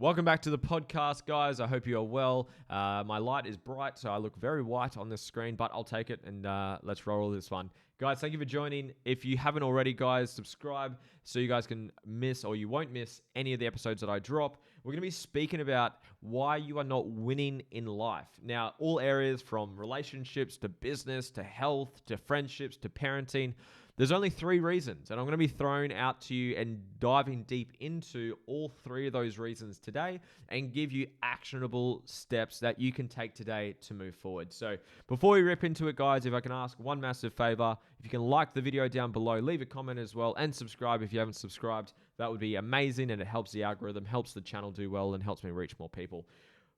Welcome back to the podcast, guys. I hope you are well. My light is bright, so I look very white on this screen, but I'll take it and let's roll this one. Guys, thank you for joining. If you haven't already, guys, subscribe so you guys can miss or you won't miss any of the episodes that I drop. We're going to be speaking about why you are not winning in life. Now, all areas from relationships to business to health to friendships to parenting. There's only 3 reasons, and I'm going to be throwing out to you and diving deep into all 3 of those reasons today and give you actionable steps that you can take today to move forward. So before we rip into it, guys, if I can ask one massive favor, if you can like the video down below, leave a comment as well, and subscribe if you haven't subscribed. That would be amazing, and it helps the algorithm, helps the channel do well, and helps me reach more people.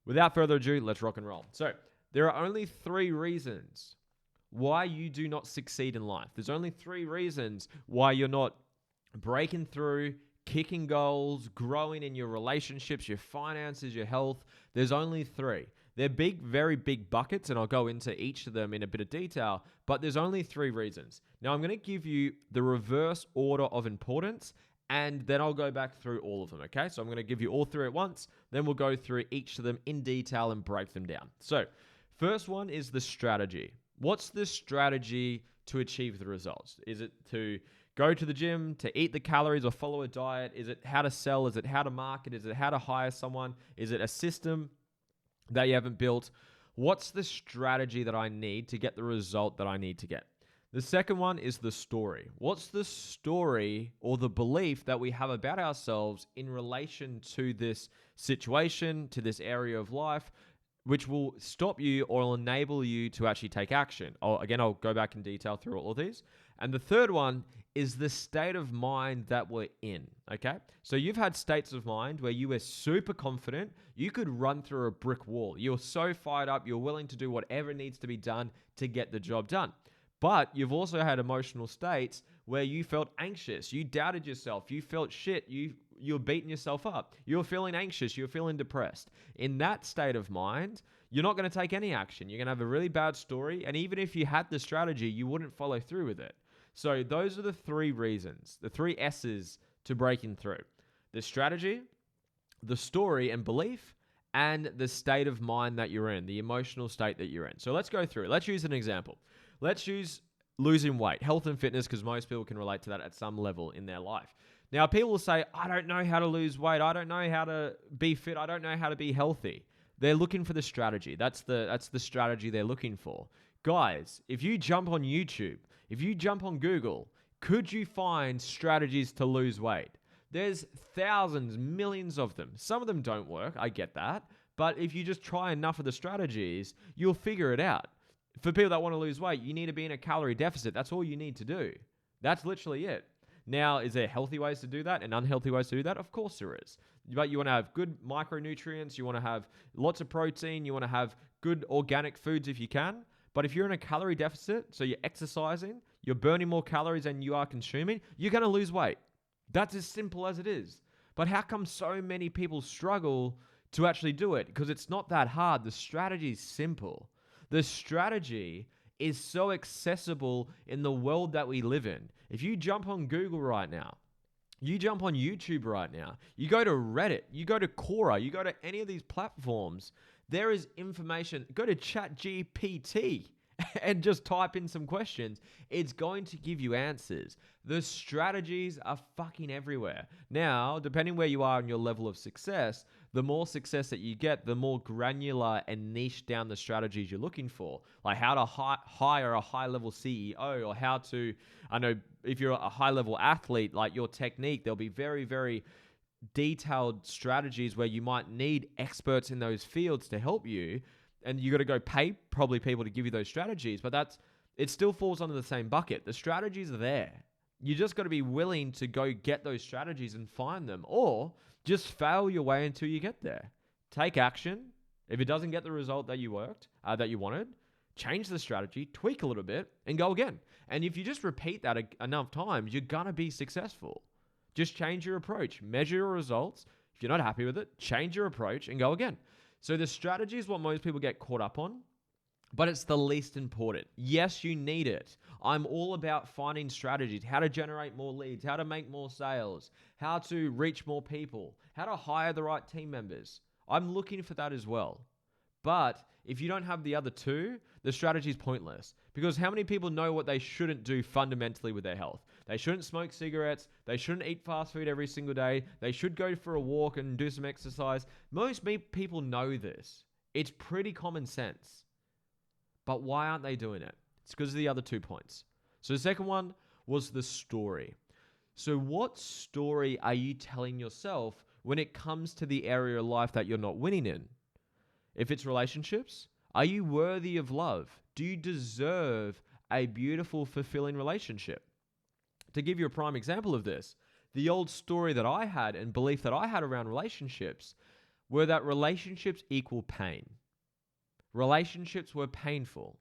Without further ado, let's rock and roll. So there are only 3 reasons why you do not succeed in life. There's only 3 reasons why you're not breaking through, kicking goals, growing in your relationships, your finances, your health. There's only 3. They're big, very big buckets, and I'll go into each of them in a bit of detail, but there's only 3 reasons. Now, I'm going to give you the reverse order of importance, and then I'll go back through all of them, okay? So I'm going to give you all 3 at once, then we'll go through each of them in detail and break them down. So, first one is the strategy. What's the strategy to achieve the results? Is it to go to the gym, to eat the calories or follow a diet? Is it how to sell? Is it how to market? Is it how to hire someone? Is it a system that you haven't built? What's the strategy that I need to get the result that I need to get? The second one is the story. What's the story or the belief that we have about ourselves in relation to this situation, to this area of life, which will stop you or will enable you to actually take action? I'll go back in detail through all of these. And the third one is the state of mind that we're in, okay? So you've had states of mind where you were super confident, you could run through a brick wall. You're so fired up, you're willing to do whatever needs to be done to get the job done. But you've also had emotional states where you felt anxious, you doubted yourself, you felt shit, you're beating yourself up, you're feeling anxious, you're feeling depressed. In that state of mind, you're not going to take any action. You're going to have a really bad story, and even if you had the strategy, you wouldn't follow through with it. So those are the 3 reasons, the 3 S's to breaking through: the strategy, the story and belief, and the state of mind that you're in, the emotional state that you're in. So let's go through it. Let's use an example. Let's use losing weight, health and fitness, because most people can relate to that at some level in their life. Now, people will say, I don't know how to lose weight. I don't know how to be fit. I don't know how to be healthy. They're looking for the strategy. That's the strategy they're looking for. Guys, if you jump on YouTube, if you jump on Google, could you find strategies to lose weight? There's thousands, millions of them. Some of them don't work. I get that. But if you just try enough of the strategies, you'll figure it out. For people that want to lose weight, you need to be in a calorie deficit. That's all you need to do. That's literally it. Now, is there healthy ways to do that and unhealthy ways to do that? Of course there is. But you want to have good micronutrients. You want to have lots of protein. You want to have good organic foods if you can. But if you're in a calorie deficit, so you're exercising, you're burning more calories than you are consuming, you're going to lose weight. That's as simple as it is. But how come so many people struggle to actually do it? Because it's not that hard. The strategy is simple. The strategy is so accessible in the world that we live in. If you jump on Google right now, you jump on YouTube right now, you go to Reddit, you go to Quora, you go to any of these platforms, there is information. Go to ChatGPT and just type in some questions. It's going to give you answers. The strategies are fucking everywhere. Now, depending where you are in your level of success, the more success that you get, the more granular and niche down the strategies you're looking for. Like how to hire a high-level CEO, or how to, I know if you're a high-level athlete, like your technique, there'll be very, very detailed strategies where you might need experts in those fields to help you. And you got to go pay probably people to give you those strategies, but it still falls under the same bucket. The strategies are there. You just got to be willing to go get those strategies and find them, or just fail your way until you get there. Take action. If it doesn't get the result that you wanted, change the strategy, tweak a little bit, and go again. And if you just repeat that enough times, you're going to be successful. Just change your approach, measure your results. If you're not happy with it, change your approach and go again. So the strategy is what most people get caught up on, but it's the least important. Yes, you need it. I'm all about finding strategies, how to generate more leads, how to make more sales, how to reach more people, how to hire the right team members. I'm looking for that as well. But if you don't have the other two, the strategy is pointless. Because how many people know what they shouldn't do fundamentally with their health? They shouldn't smoke cigarettes. They shouldn't eat fast food every single day. They should go for a walk and do some exercise. Most people know this. It's pretty common sense. But why aren't they doing it? It's because of the other 2 points. So the second one was the story. So what story are you telling yourself when it comes to the area of life that you're not winning in? If it's relationships, are you worthy of love? Do you deserve a beautiful, fulfilling relationship? To give you a prime example of this, the old story that I had and belief that I had around relationships were that relationships equal pain. Relationships were painful.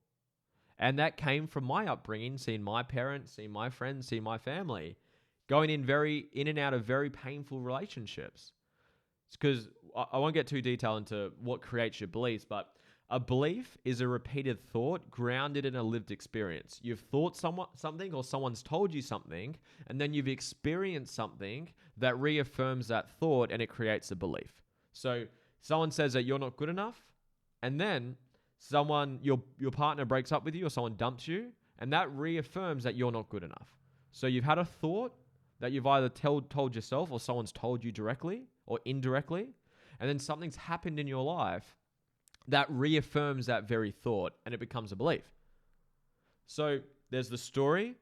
And that came from my upbringing, seeing my parents, seeing my friends, seeing my family, going in and out of very painful relationships. It's because I won't get too detailed into what creates your beliefs, but a belief is a repeated thought grounded in a lived experience. You've thought something or someone's told you something, and then you've experienced something that reaffirms that thought and it creates a belief. So someone says that you're not good enough, and then your partner breaks up with you or someone dumps you, and that reaffirms that you're not good enough. So you've had a thought that you've either told yourself or someone's told you directly or indirectly, and then something's happened in your life that reaffirms that very thought and it becomes a belief. So there's the story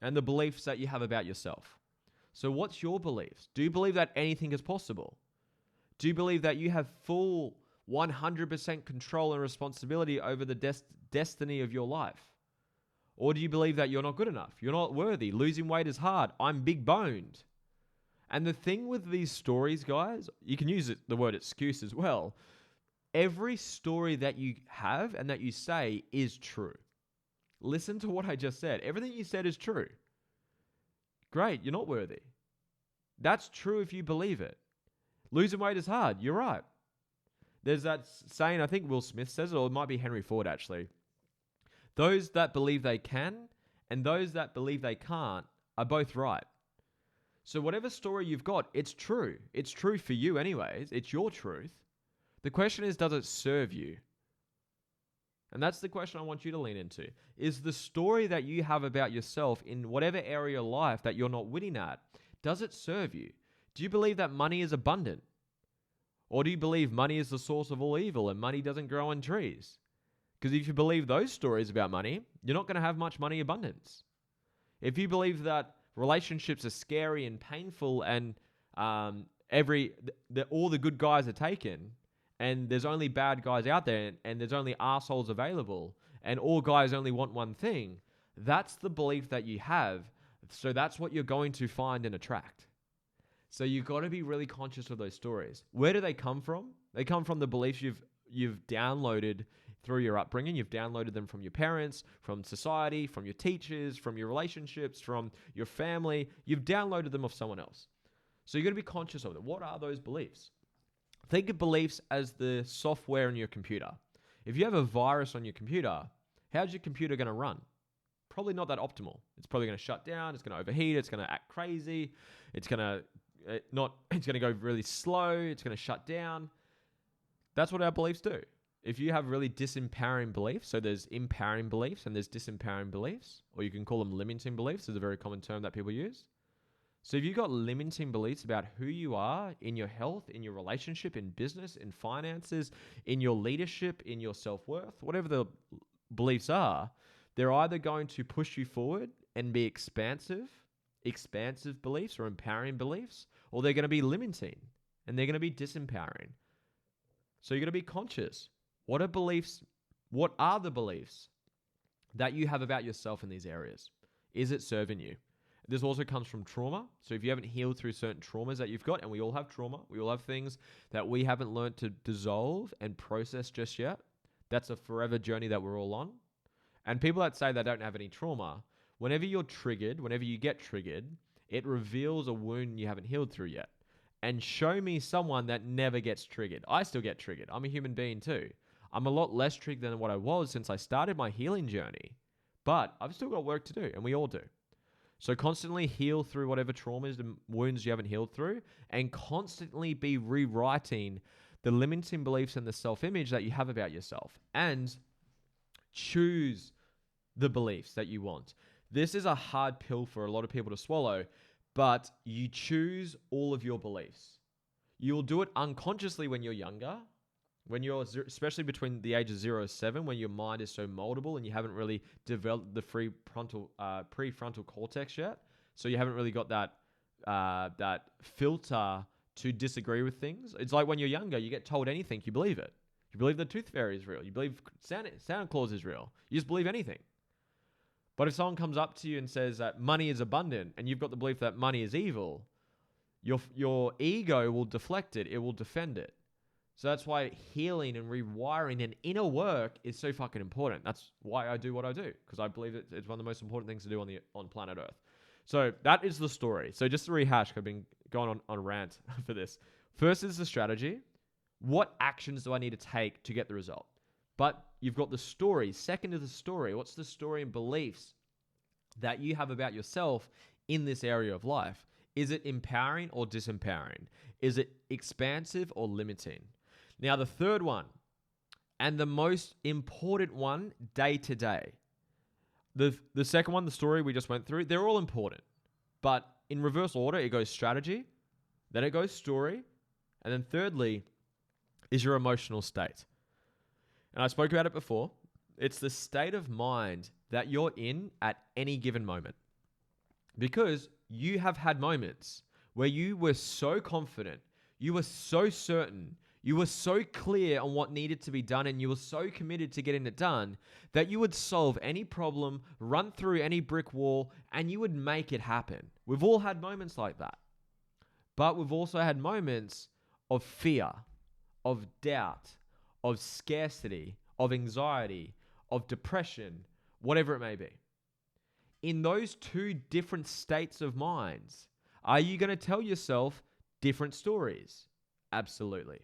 and the beliefs that you have about yourself. So what's your beliefs? Do you believe that anything is possible? Do you believe that you have full 100% control and responsibility over the destiny of your life? Or do you believe that you're not good enough? You're not worthy. Losing weight is hard. I'm big boned. And the thing with these stories, guys, you can use the word excuse as well. Every story that you have and that you say is true. Listen to what I just said. Everything you said is true. Great, you're not worthy. That's true if you believe it. Losing weight is hard. You're right. There's that saying, I think Will Smith says it, or it might be Henry Ford actually. Those that believe they can and those that believe they can't are both right. So whatever story you've got, it's true. It's true for you anyways. It's your truth. The question is, does it serve you? And that's the question I want you to lean into. Is the story that you have about yourself in whatever area of life that you're not winning at, does it serve you? Do you believe that money is abundant? Or do you believe money is the source of all evil and money doesn't grow on trees? Because if you believe those stories about money, you're not going to have much money abundance. If you believe that relationships are scary and painful and all the good guys are taken, and there's only bad guys out there, and there's only assholes available, and all guys only want one thing, that's the belief that you have. So that's what you're going to find and attract. So you've got to be really conscious of those stories. Where do they come from? They come from the beliefs you've downloaded through your upbringing. You've downloaded them from your parents, from society, from your teachers, from your relationships, from your family. You've downloaded them off someone else. So you've got to be conscious of them. What are those beliefs? Think of beliefs as the software in your computer. If you have a virus on your computer, how's your computer going to run? Probably not that optimal. It's probably going to shut down. It's going to overheat. It's going to act crazy. It's going to go really slow. It's going to shut down. That's what our beliefs do. If you have really disempowering beliefs, so there's empowering beliefs and there's disempowering beliefs, or you can call them limiting beliefs, is a very common term that people use. So if you've got limiting beliefs about who you are in your health, in your relationship, in business, in finances, in your leadership, in your self-worth, whatever the beliefs are, they're either going to push you forward and be expansive beliefs or empowering beliefs, or they're going to be limiting and they're going to be disempowering. So you're going to be conscious. What are the beliefs that you have about yourself in these areas? Is it serving you? This also comes from trauma. So if you haven't healed through certain traumas that you've got, and we all have trauma, we all have things that we haven't learned to dissolve and process just yet. That's a forever journey that we're all on. And people that say they don't have any trauma, whenever you get triggered, it reveals a wound you haven't healed through yet. And show me someone that never gets triggered. I still get triggered. I'm a human being too. I'm a lot less triggered than what I was since I started my healing journey. but I've still got work to do, and we all do. So constantly heal through whatever traumas and wounds you haven't healed through, and constantly be rewriting the limiting beliefs and the self-image that you have about yourself, and choose the beliefs that you want. This is a hard pill for a lot of people to swallow, but you choose all of your beliefs. You'll do it unconsciously when you're younger, especially between the ages 0 and 7, when your mind is so moldable and you haven't really developed the prefrontal cortex yet. So you haven't really got that filter to disagree with things. It's like when you're younger, you get told anything, you believe it. You believe the tooth fairy is real. You believe Santa Claus is real. You just believe anything. But if someone comes up to you and says that money is abundant and you've got the belief that money is evil, your ego will deflect it. It will defend it. So that's why healing and rewiring and inner work is so fucking important. That's why I do what I do, because I believe it's one of the most important things to do on planet Earth. So that is the story. So just to rehash, I've been going on a rant for this. First is the strategy. What actions do I need to take to get the result? But you've got the story. Second is the story. What's the story and beliefs that you have about yourself in this area of life? Is it empowering or disempowering? Is it expansive or limiting? Now, the third one, and the most important one, day to day. The second one, the story we just went through, they're all important. But in reverse order, it goes strategy, then it goes story, and then thirdly is your emotional state. And I spoke about it before. It's the state of mind that you're in at any given moment. Because you have had moments where you were so confident, you were so certain, you were so clear on what needed to be done, and you were so committed to getting it done that you would solve any problem, run through any brick wall, and you would make it happen. We've all had moments like that. But we've also had moments of fear, of doubt, of scarcity, of anxiety, of depression, whatever it may be. In those two different states of minds, are you going to tell yourself different stories? Absolutely.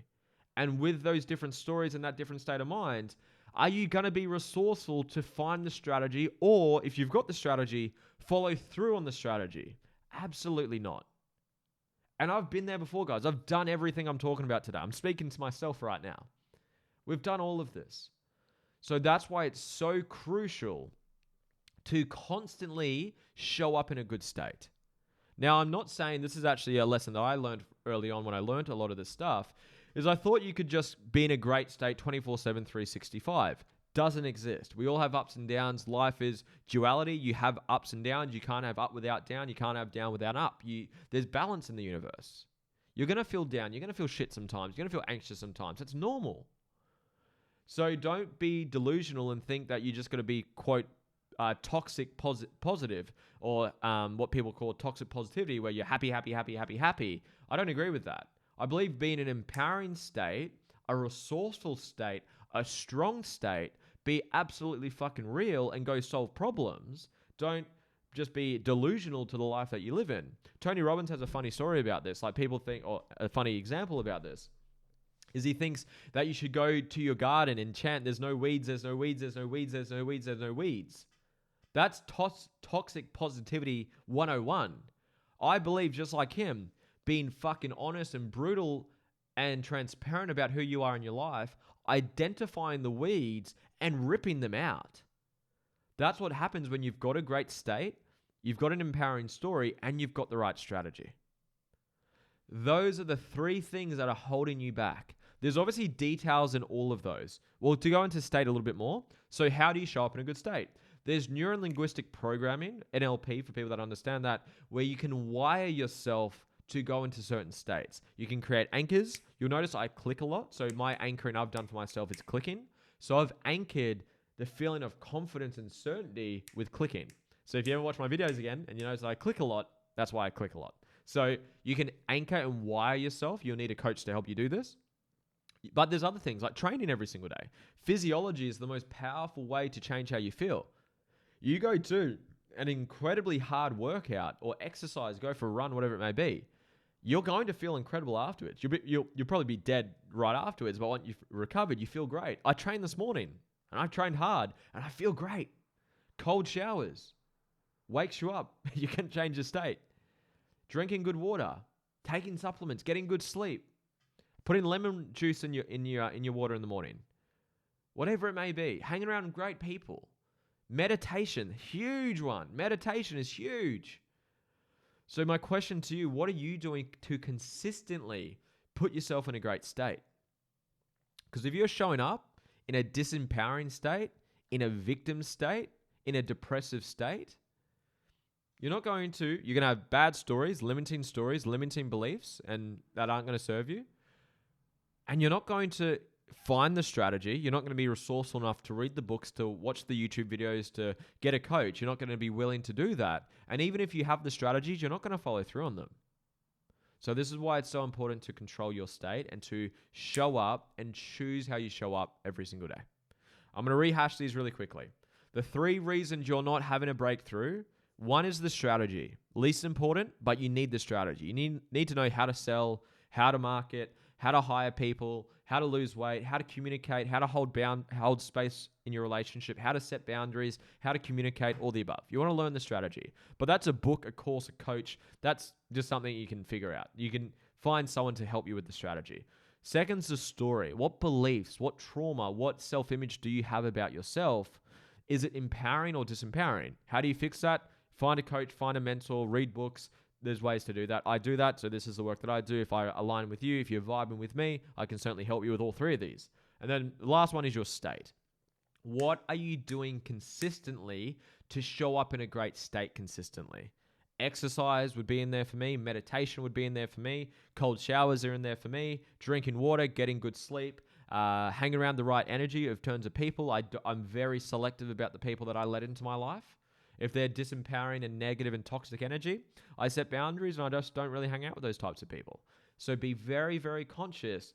And with those different stories and that different state of mind, are you going to be resourceful to find the strategy, or if you've got the strategy, follow through on the strategy? Absolutely not. And I've been there before, guys. I've done everything I'm talking about today. I'm speaking to myself right now. We've done all of this. So that's why it's so crucial to constantly show up in a good state. Now, I'm not saying this is actually a lesson that I learned early on when I learned a lot of this stuff, is I thought you could just be in a great state 24/7, 365. Doesn't exist. We all have ups and downs. Life is duality. You have ups and downs. You can't have up without down. You can't have down without up. There's balance in the universe. You're going to feel down. You're going to feel shit sometimes. You're going to feel anxious sometimes. It's normal. So don't be delusional and think that you're just going to be, quote, toxic positive, or what people call toxic positivity, where you're happy, happy, happy, happy, happy. I don't agree with that. I believe being an empowering state, a resourceful state, a strong state, be absolutely fucking real and go solve problems. Don't just be delusional to the life that you live in. Tony Robbins has a funny story about this. Like, people think, or a funny example about this, is he thinks that you should go to your garden and chant, there's no weeds, there's no weeds, there's no weeds, there's no weeds, there's no weeds. That's toxic positivity 101. I believe, just like him, being fucking honest and brutal and transparent about who you are in your life, identifying the weeds and ripping them out. That's what happens when you've got a great state, you've got an empowering story, and you've got the right strategy. Those are the three things that are holding you back. There's obviously details in all of those. Well, to go into state a little bit more, so how do you show up in a good state? There's neuro-linguistic programming, NLP, for people that understand that, where you can wire yourself to go into certain states. You can create anchors. You'll notice I click a lot. So my anchoring I've done for myself is clicking. So I've anchored the feeling of confidence and certainty with clicking. So if you ever watch my videos again and you notice that I click a lot, that's why I click a lot. So you can anchor and wire yourself. You'll need a coach to help you do this. But there's other things like training every single day. Physiology is the most powerful way to change how you feel. You go to an incredibly hard workout or exercise, go for a run, whatever it may be, you're going to feel incredible afterwards. You'll probably be dead right afterwards, but once you've recovered, you feel great. I trained this morning, and I trained hard, and I feel great. Cold showers wakes you up. You can change your state. Drinking good water, taking supplements, getting good sleep, putting lemon juice in your water in the morning. Whatever it may be, hanging around great people. Meditation, huge one. Meditation is huge. So my question to you, what are you doing to consistently put yourself in a great state? Because if you're showing up in a disempowering state, in a victim state, in a depressive state, you're going to have bad stories, limiting beliefs, and that aren't going to serve you. And you're not going to find the strategy. You're not going to be resourceful enough to read the books, to watch the YouTube videos, to get a coach. You're not going to be willing to do that. And even if you have the strategies, you're not going to follow through on them. So this is why it's so important to control your state and to show up and choose how you show up every single day. I'm going to rehash these really quickly. The 3 reasons you're not having a breakthrough. 1 is the strategy. Least important, but you need the strategy. You need to know how to sell, how to market, how to hire people, how to lose weight, how to communicate, how to hold space in your relationship, how to set boundaries, how to communicate, all the above. You want to learn the strategy. But that's a book, a course, a coach. That's just something you can figure out. You can find someone to help you with the strategy. Second's the story. What beliefs, what trauma, what self-image do you have about yourself? Is it empowering or disempowering? How do you fix that? Find a coach, find a mentor, read books. There's ways to do that. I do that, so this is the work that I do. If I align with you, if you're vibing with me, I can certainly help you with all 3 of these. And then the last one is your state. What are you doing consistently to show up in a great state consistently? Exercise would be in there for me. Meditation would be in there for me. Cold showers are in there for me. Drinking water, getting good sleep, hanging around the right energy of terms of people. I'm very selective about the people that I let into my life. If they're disempowering and negative and toxic energy, I set boundaries and I just don't really hang out with those types of people. So be very, very conscious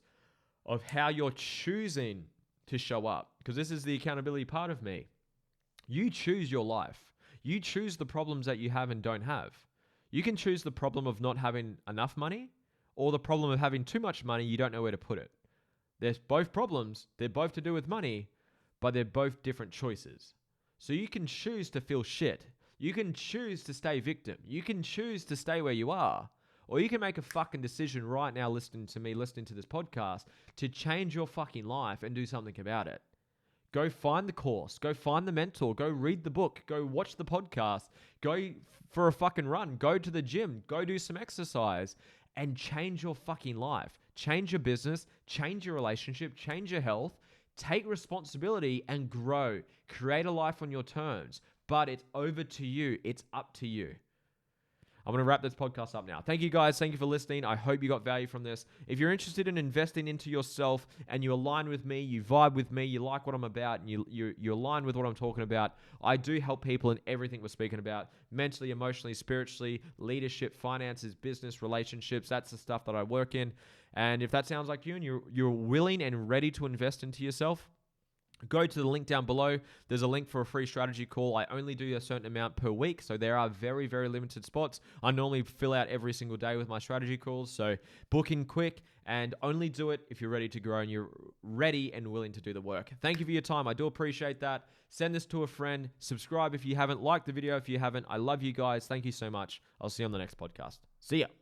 of how you're choosing to show up, because this is the accountability part of me. You choose your life. You choose the problems that you have and don't have. You can choose the problem of not having enough money or the problem of having too much money, you don't know where to put it. There's both problems. They're both to do with money, but they're both different choices. So you can choose to feel shit. You can choose to stay victim. You can choose to stay where you are. Or you can make a fucking decision right now listening to this podcast, to change your fucking life and do something about it. Go find the course. Go find the mentor. Go read the book. Go watch the podcast. Go for a fucking run. Go to the gym. Go do some exercise and change your fucking life. Change your business. Change your relationship. Change your health. Take responsibility and grow. Create a life on your terms. But it's over to you. It's up to you. I'm going to wrap this podcast up now. Thank you guys. Thank you for listening. I hope you got value from this. If you're interested in investing into yourself and you align with me, you vibe with me, you like what I'm about, and you align with what I'm talking about, I do help people in everything we're speaking about: mentally, emotionally, spiritually, leadership, finances, business, relationships. That's the stuff that I work in. And if that sounds like you and you're willing and ready to invest into yourself, go to the link down below. There's a link for a free strategy call. I only do a certain amount per week, so there are very, very limited spots. I normally fill out every single day with my strategy calls, so book in quick and only do it if you're ready to grow and you're ready and willing to do the work. Thank you for your time. I do appreciate that. Send this to a friend. Subscribe if you haven't. Like the video if you haven't. I love you guys. Thank you so much. I'll see you on the next podcast. See ya.